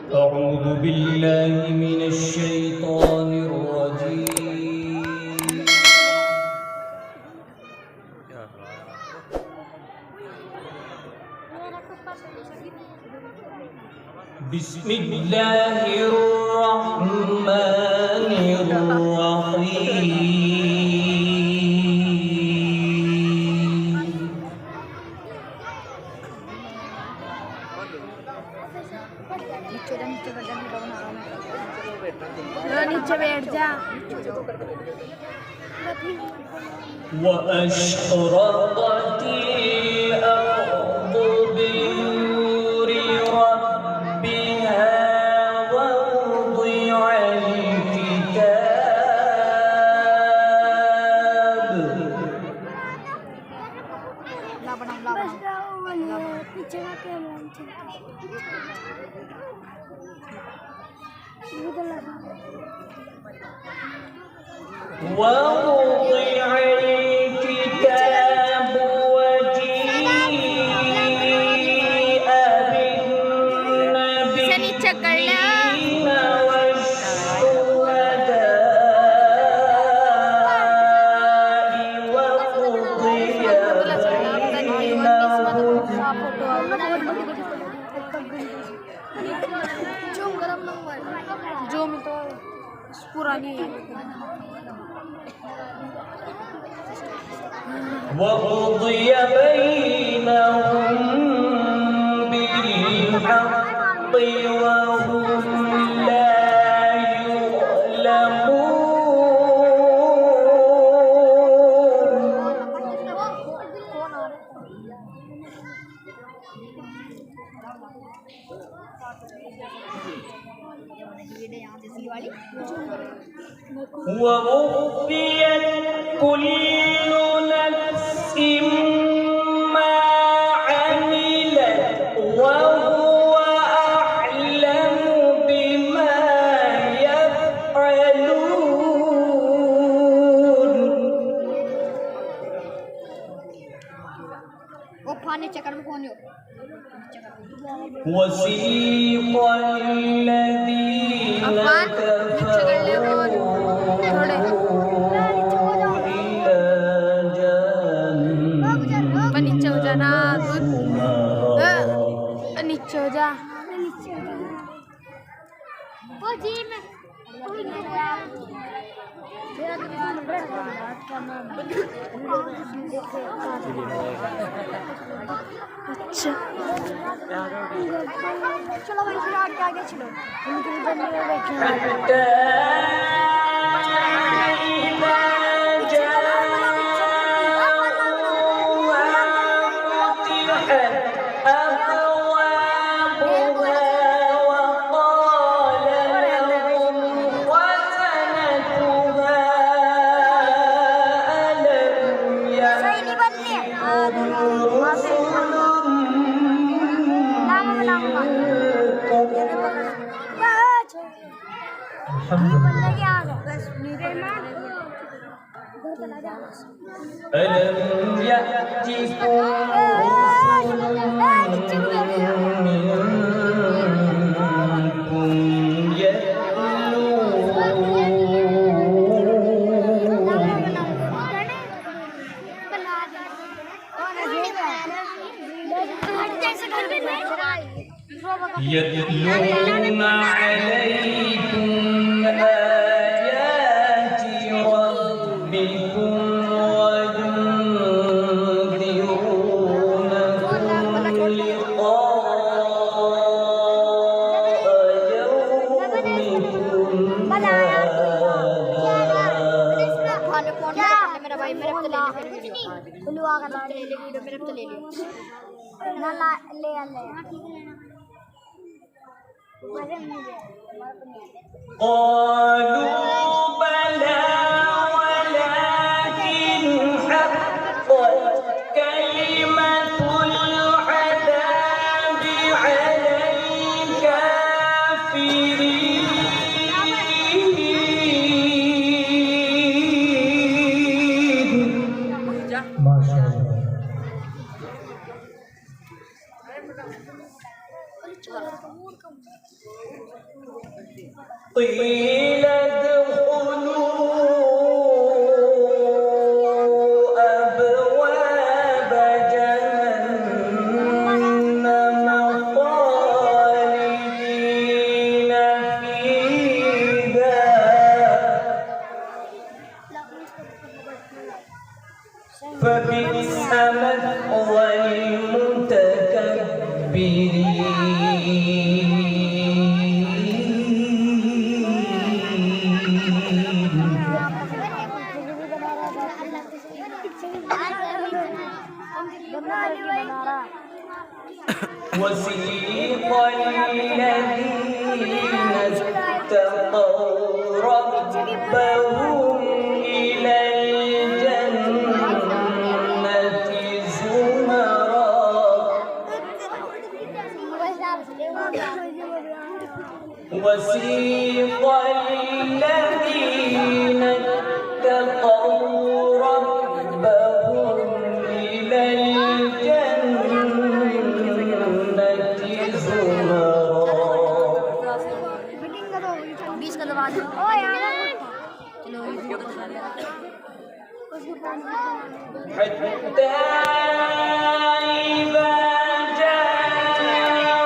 أعوذ بالله من الشيطان الرجيم. بسم الله الرحمن الرحيم. नीचे बैठ जा। وأشرقت الأرض بنور ربها ووضع الكتاب. ووضع الكتاب وجيء بالنبيين والشهداء وقضي बैनहुम तो पुरानी है। وقضي بينهم بالحق وهم لا يظلمون. ووفيت كل نفس ما عملت وهو أعلم بما يفعلون. وسيق الذين كفروا नीचे हो जाना, नीचे हो जा। अच्छा चलो भाई आगे चलो। ألم يأتكم رسل منكم يتلون عليكم آيات ربكم وينذرونكم لقاء يومكم قالوا بلى ولكن حقت كلمة العذاب على الكافرين. ما شاء الله. قيل ادخلوا أبواب جهنم خالدين فيها فبئس مثوى وسيق الذين اتقوا ربهم إلى الجنة زمرا وسيق الذين اتقوا ربهم إلى الجنة زمرا حتى إذا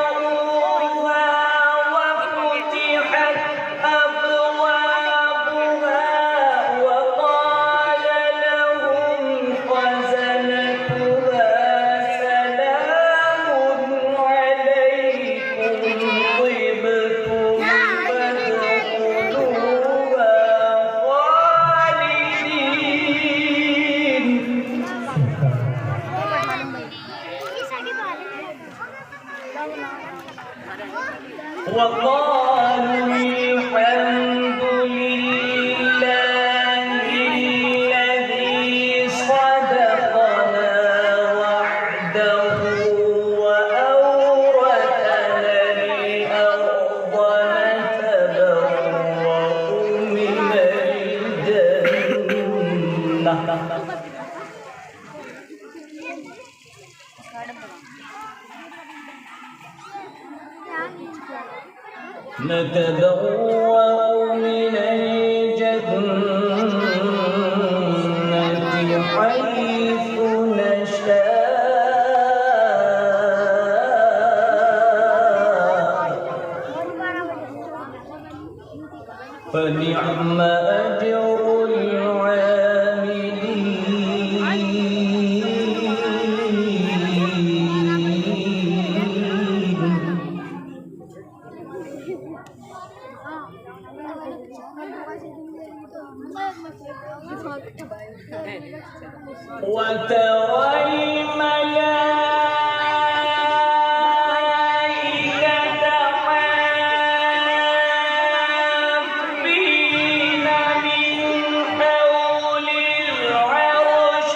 جاءوها وفتحت أبوابها وقال لهم خزنتها سلام عليكم طبتم فادخلوها خالدين وقالوا الحمد لله الذي صدقنا وعده وأورثنا الأرض نتبوأ من الجنة نتبوأ من الجنة حيث نشاء فنعم أجر وترى الملائكة حافين من حول العرش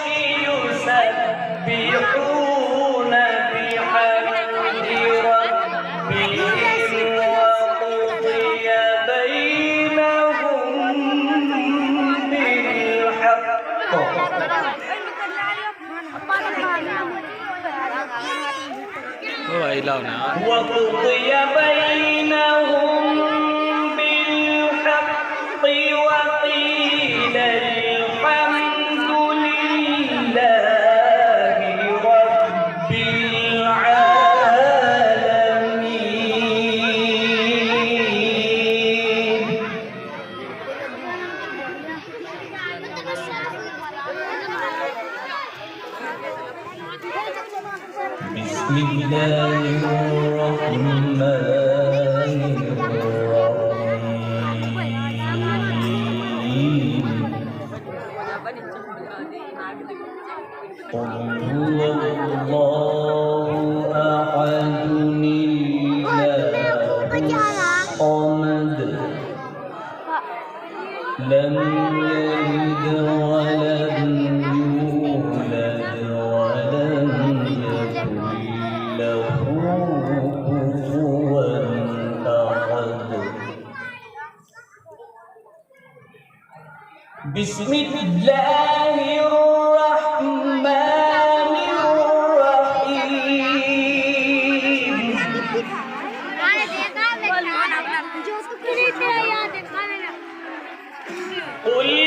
يسبحون بحمد ربهم وقضي بينهم بالحق وقضي بينهم بالحق وقيل الحمد لله رب العالمين بسم الله الرحمن الرحيم قل هو الله أحد الله الصمد لم يلد ولم يولد ولم يكن له كفوا أحد بسم الله الرحمن الرحيم قل